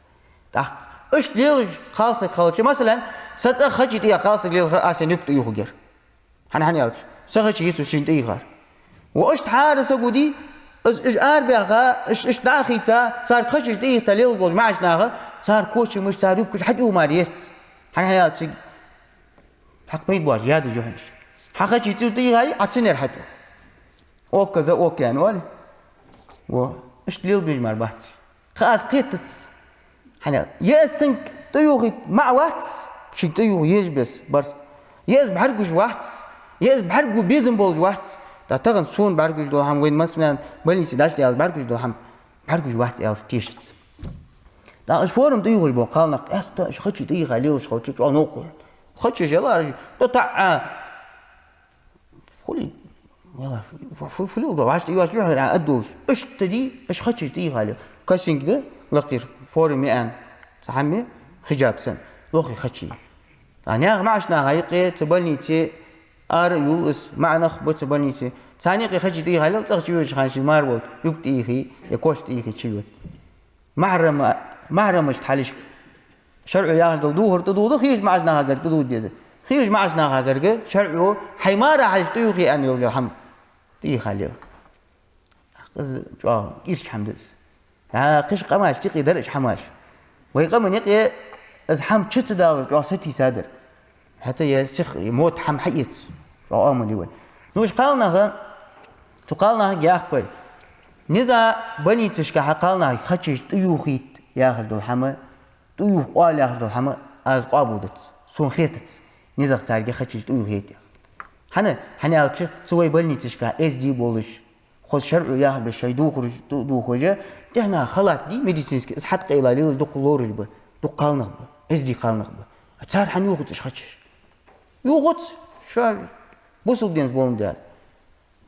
تأخ إيش ليلش قالسك خلص مثلا ست خشيت إيها قالسك ليلش أسي نبت إيه غير هنيالش سخشيت يسوع شنت إيها وإيش تحارس أقودي إيش أربعة إيش داخيتا صار خشيت إيه تليل بول معش ناها صار كوش مش صار يبكش حد يوم ماريت هنيالش حق ميت باش يادو جوهنش حقشيت إيه هاي أتصنر حتى وكذا وكان ولا وإيش ليل بيجمع بحث خلاص قيتت حنا يأسنك تيوغي مع واتس شي تيوغ يجبس برس يأس بحرقوش واتس يأس بحرقو بيزن بول واتس تعتقد سون بحرقوش دول هم وين مثلا بلي سداش ديال بحرقوش دول هم بحرقوش واتس يال تيشت دا إيش فورم تيوغي بقالنا أستا إيش خدش تيغي ليلش خدش أو نوقل خدش يلا تطع خلي يلا فلو ده عشت يواش يحضر عن أدوش إيش تدي إيش خدش تيجي عليه كاسين كده لقير فوري مئان صحمي خجاب سن لقي خدشي يعني ما عشنا هايقي تبني تي يولس معنا خبط تبني تي ثاني قي خدش تيجي عليه تخش يوش خانش ماربول يبتيجي يكوش تيجي تشيوت محرم مش تحلش شرع يا دودو هرتدو خيج ما عشنا هاجر تدو ديزه خيج ما عشنا هاجر شرعه حمارة حاج تيجي أن يلقى حم تيجي خاليه قز إيش حمدس قش قماش تيجي درج حماش ويقام يقي أزحم شت دار ستي سادر حتى يسخ يموت حم حيت أمن يوين نوش قالنا تقالنا يا أخوي نزا بني تشكى قالنا خشش تيوخيت ياخذ دول حما تيوخ قال ياخذ دول حما از قابودت سون خيتت نزا تارجع خشش تيوخيت هنا أكش سوي بني تشكى إس دي بولش خذ شرع ياخذ بالشيء دوخرج هنا خلاص دي ميديسينسك حتى قيلا ليل دوق لورج ب دوق قالنا ب إس دي قالنا ب أتار حنيوخت إيش خشش يوخت شو بوسل دينز بوم دار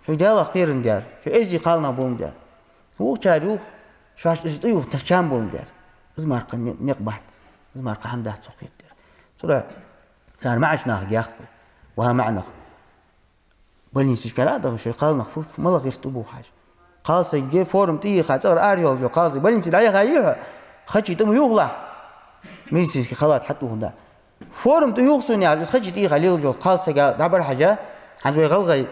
شو ديال أخيرا دار شو إيش دي قالنا بوم دار هو تاريخ شو إيش تيوخ تشام بوم دار زمارق نقبحت زمارق حمده سقيت دار صراحة صار معشنا يا أخي وها معنا بلني سيشكال هذا شيء قالنا خف ما لغير تبو حاجة قال سيجي فورم تيجي خاطر أريول جو قال بلني تلاقي غايها خشي تم يغلى ميسيش خلاص حتى هنا فورم تيغسون يعني بس خشي تيجي خليل جو قال سيجا دبر حاجة عنده غلغي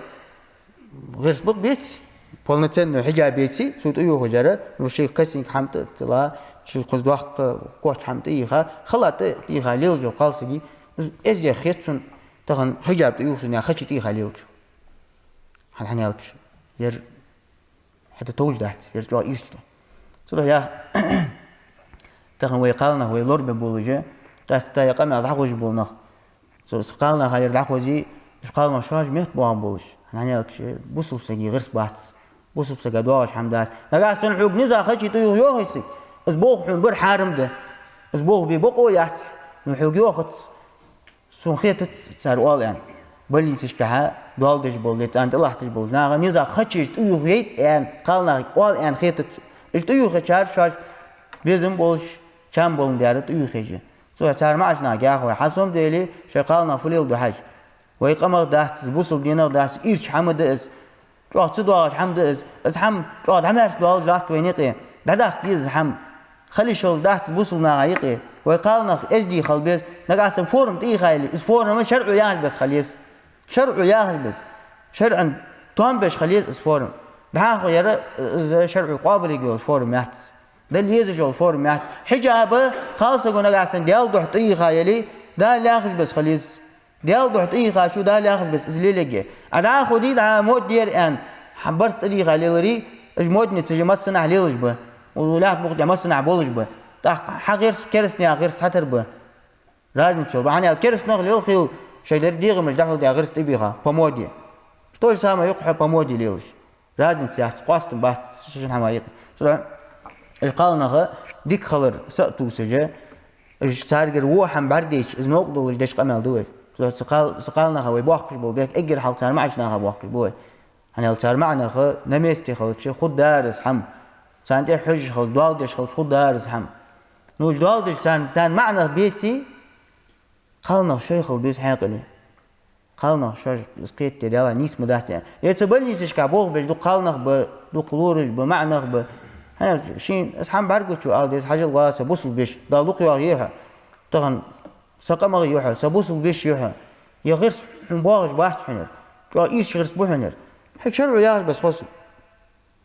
غير سبق بيتي полноценную حجابيتي سوت أيوه جرا وشيء كسين حمت تلا شيء قصد وقت قوت حمت إيها خلات إيها ليلجو قالسجي إزاي خيتون تغن حجاب أيوه سنيا خشيت إيها ليلجو حنيالك ير حتى توجدت يرجع إيشته صلوا يا تغن ويقالنا ويلور ببولجة تاستا يقام على حقوج بولنا سقالنا خير الحقوجي قالنا شاج ميت بوام بولش حنيالك بوصل سجي غرس بات بوصل سجى دواش حمدات نقع سنحوق نزا خشي طيوه يوهيسي أسبوع حن بر حارم ده أسبوع بيبقوا يحت نحوق يوخت سون خيتت صار وال يعني بلي تشكها دوال تجبول لتان الله تجبول ناغ نزا خشي طيوه يت يعني قالنا وال يعني خيتت إيش طيوه خشار شاش بيزم بولش كم بولن ديار طيوه خشي سو صار معش ناقع هو حسم ديلي شقالنا فليل بحج ويقمر دهت بوصل دينار دهت إيش حمد إس جواد صدواش حمد إس حم جواد عمرش دوال جات وينيقي دهت بيز حم خلي شغل دهت بوصل ناقيقي ويقالنا إجدي خلبيز نقاسم فورم تي خايل إس فورم شرع ياهل بس خليس شرع ياهل بس شرعا توم بش خليس إس فورم ده يرى شرع قابل يقول فورم يحتس ده اللي يزجول فورم يحتس حجابه خالص يقول نقاسم ديال دوح تي خايلي ده اللي ياخذ بس خليس ديال دوح تي خا شو ده اللي ياخذ بس إزلي لقي أنا خدي ده مود دير أن حبرت تي خايلي إجمودني تجي مسنا عليه به ولا بقول مسنا بولج به حغير كرسني غير ساتر به لازم شو يعني كرس نغلي يخيل شيء ديغ مش دخل دي غير تبيها بمودي شو سامع يقح بمودي ليش لازم سياحة قاست بات شن حمايق طبعا القالنا ديك خلر سأتو سجى الشارجر وحم برديش إذ نقدو الجيش قمل دوي سقالنا هو يباخش بو بيك أجر حال صار معشنا بواخش بوي يعني الصار معنا نمستي خل شيء خد دارس حم سانتي حج خل دوال ديش خل خد دارس حم نقول دوال ديش سان معنا بيتي قالنا شيء خل بيس حاقلي قالنا شاش سقيت تدالا نيس مدحتي يتبلي تشكابوه بيش دو قالنا دو قلورج بمعنى ب هنا شين اسحام بارجو شو قال ديس حاجة الواسة بوصل بيش دالوق يوحى طبعا سقم يوحى سبوصل بيش يوحى يغير حنباغج بحث حنر جو إيش غير سبوح حنر هيك شرعوا ياهل بس خص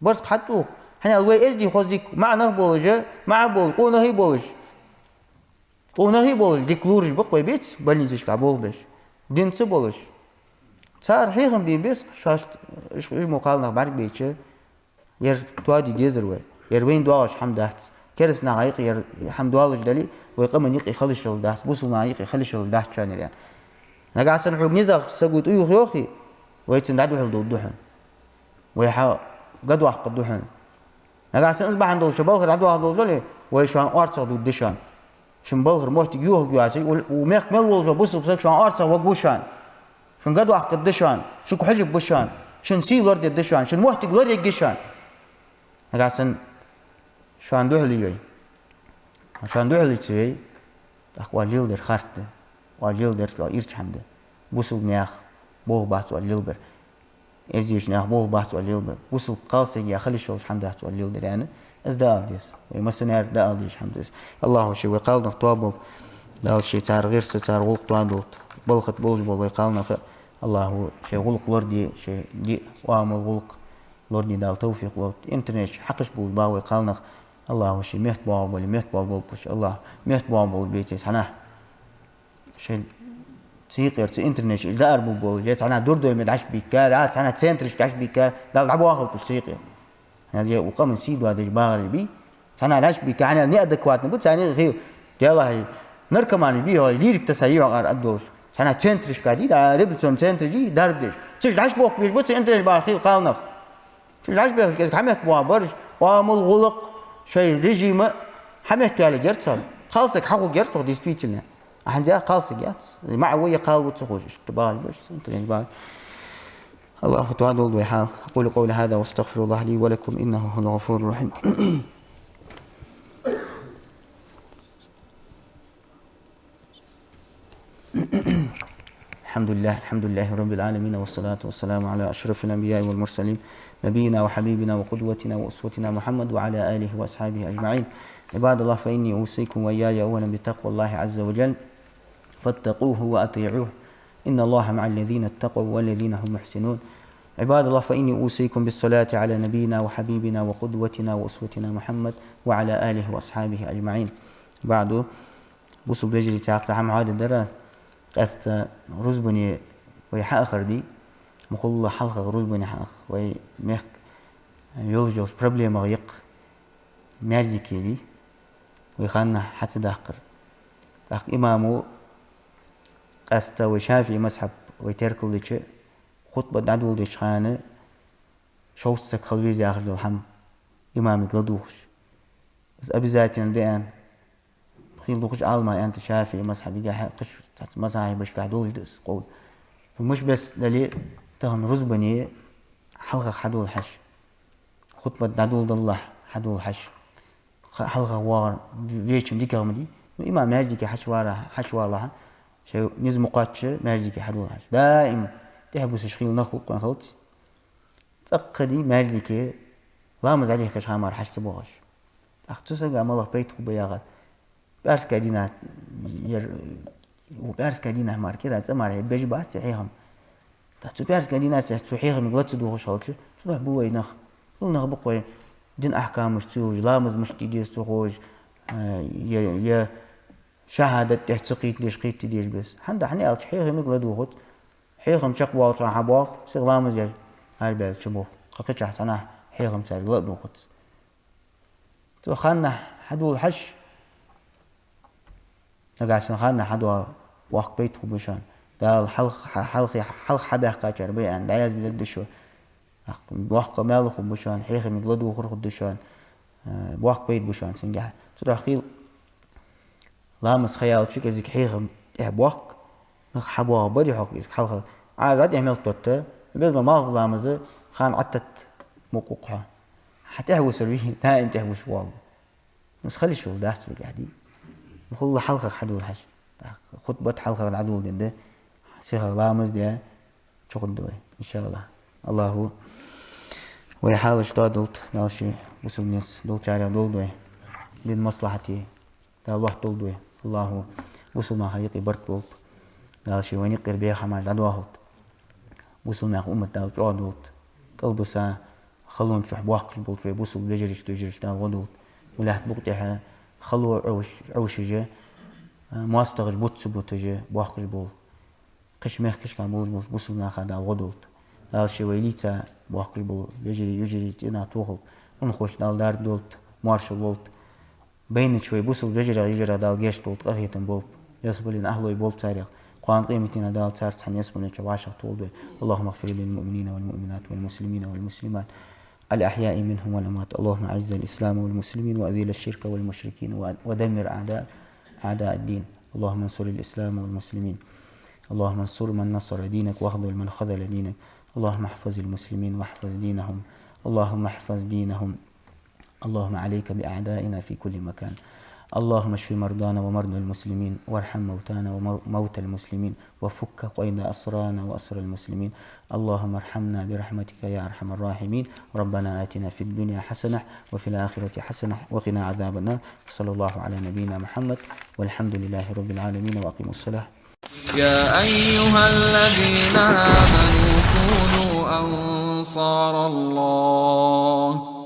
بس حتوه هنا الوي إزدي خص ديك معنى بولجة مع بول قونا هي بولج قونا هي بولج ديك لورج بقوي بيت بلي تشكابوه بيش دين تبولش صار حيهم دي بس شاش إيش مقالنا بعد بيتش ير توادي جزر وين ير وين دواش حمدات كرس نعيق ير حمد الله جدلي ويقام نيق يخلي الشغل دات بوصل نعيق يخلي الشغل دات شان يعني نقع سنحوق نزغ سقوط أيوه يوخي ويتندعو حل دو الدحن ويحا قد واحد الدحن نقع سنصبح عنده شبالغر عدو واحد دولي ويشان أرصع دو الدشان شن بلغر موت يوه جواسي وميك ملول بوصل بسك شان أرصع وقوشان شن قد واحد الدشان شن كحجب بوشان شن سي لورد الدشان شن موت لورد الجشان نقع سن شان دوحلي جاي عشان دوحلي تسوي أخوان جيل در خارسته وجيل در جو إيرش حمده بوصل نياخ بوه بات وجيل بر إزيش نياخ بوه بات وجيل بر بوصل قالسي يا خلي شو حمده وجيل در يعني إز دال ديس ومسنير دال ديش حمدس الله شيء وقالنا طابل دال شيء تار غير ستار ولق طابل بلخت بولج بول وقالنا الله شيء ولق لوردي شيء دي وعمل ولق لوردي دال توفيق ولق إنترنت حقش بول با وقالنا الله شيء مهت باب ولا مهت باب بش الله مهت باب بول بيتي حنا شيء تسيقر إنترنت دار بول جت حنا دور دور مدعش بيكال عاد حنا سنترش كاش بيكال دال عبوا آخر بتسيقر يعني وقام نسيب هذا الجبار بي أنا لاش بي كأنا نقدر كواتنا بس أنا غير يلا هي نركمان بيه هاي ليرك تسيّع على الدوش أنا تنترش كذي ده ربطهم تنترجي داربش شو لاش بوك بيش بس أنت باخيل قالنا شو لاش بيش كذا حميت بوابرج وعمل غلق شيء رجيم حميت على جرتال خالصك حقو جرتال ديسبيتلنا عندي خالصك جات مع ويا قال وتخرج تبال بس أنت يعني الله تعالى ويحال أقول قولي هذا واستغفر الله لي ولكم إنه هو الغفور الرحيم الحمد لله رب العالمين والصلاة والسلام على أشرف الأنبياء والمرسلين نبينا وحبيبنا وقدوتنا وأسوتنا محمد وعلى آله وأصحابه أجمعين عباد الله فإني أوصيكم وإياي أولا بتقوى الله عز وجل فاتقوه وأطيعوه إن الله مع الذين اتقوا والذين هم محسنون. عباد الله، فإني أوصيكم بالصلاة على نبينا وحبيبنا وقدوتنا وأسوتنا محمد وعلى آله وأصحابه أجمعين. بعد بوصل بجري تاقت عم عاد الدرا قست رزبني ويحاخر دي مخل حلقة رزبني حاخ ويمخ يولجوز بروبليم غيق مارجي كيدي ويخانا حتى داقر داق إمامو قست وشافي مسحب ويتركل ديش خطبة دعدول ديش خانة شوستك خلويزي آخر الحم إمامي قلدوخش بس أبي ذاتنا ديان خيل دوخش عالما أنت شافي مسحب يجا قش مذاهب باش قعدول يدس قول مش بس دليل تهن رزبني حلقة حدول حش خطبة دعدول الله حدول حش حلقة وار فيشم ديك غمدي إمام مارجيك حش وارها شو نزم قاتش مارجيك حدول حش دائما تحبس شخيل نخلق قوان خلط تقدي مارجيك لامز عليك كش عمار حش تبوغش أختصر قام الله بيت خبياغات بارس كادينا وبارس كادينا ماركيرا تماري بجبات صحيحهم تاتو بارس كادينا صحيحهم يغلط دوغ شالك تبع بوي نخ بقوي دين احكام مش توج لامز مش تدير سوغوج يا شهادة تحقيق ليش قيت تدير بس حنا حني صحيحهم يغلط دوغ حيهم شقوا صاحبوا سلامز يا هربل شبو ققش احسنا حيهم صار يغلط دوغ تو خلنا حدول حش نقاش نخلنا حدوا وقت بيت خبشان ده حلق حبه قاچر بيان دايز بلدشو وقت مال خبشان حيخ مقلدو خر خدشان وقت بيت بشان سنجح تراخيل لامس خيال شيك ازيك حيخ وقت حبوا بدي حق حلق عاد يعمل توت بس ما لامز خان عتت موقوقها حتى هو سروي دائم تهوش واو مش خلي شو داحت بقعدي مخلص حلقة حدول حش خطبة حلقة العدول ده سيها لامز ده شغل دوي إن شاء الله الله ويحاول شتى دولت دالشي وصل الناس دول شارع دول دوي دين مصلحتي دال واحد دول دوي الله وصل ما خليقي برد بولب دالشي وين يقدر بيها مع العدوات وصل ما أمة دال جوا دولت قلب سا خلون شو بواقش بولت وصل بيجريش تجريش دال ودولت ولا بقطعها خلو عوش جا ماستغل بوت جا بواقش بول قش مخ قش كان بول وصل ما خد دال ودولت دال شي ويليتا بواقش بول يجري تنا توخل ونخش دال دار دولت مارشال بولت بين شوي بوصل يجري دال جيش دولت قهيتن بول يسبلين أهله يبول تاريخ قان قيمتنا دال تارس حن يسبلين شواشة طول اللهم اغفر للمؤمنين والمؤمنات والمسلمين والمسلمات الأحياء منهم والأموات. اللهم أعز الإسلام والمسلمين وأذل الشرك والمشركين ودمر أعداء الدين. اللهم انصر الإسلام والمسلمين. اللهم انصر من نصر دينك واخذل من خذل دينك. اللهم احفظ المسلمين واحفظ دينهم. اللهم احفظ دينهم. اللهم عليك بأعدائنا في كل مكان. اللهم اشف مرضانا ومرضى المسلمين وارحم موتانا وموتى المسلمين وفك قيد أسرانا وأسر المسلمين. اللهم ارحمنا برحمتك يا أرحم الراحمين. ربنا آتنا في الدنيا حسنة وفي الآخرة حسنة وقنا عذاب النار. صلى الله على نبينا محمد والحمد لله رب العالمين وأقيموا الصلاة. يا أيها الذين آمنوا كونوا أنصار الله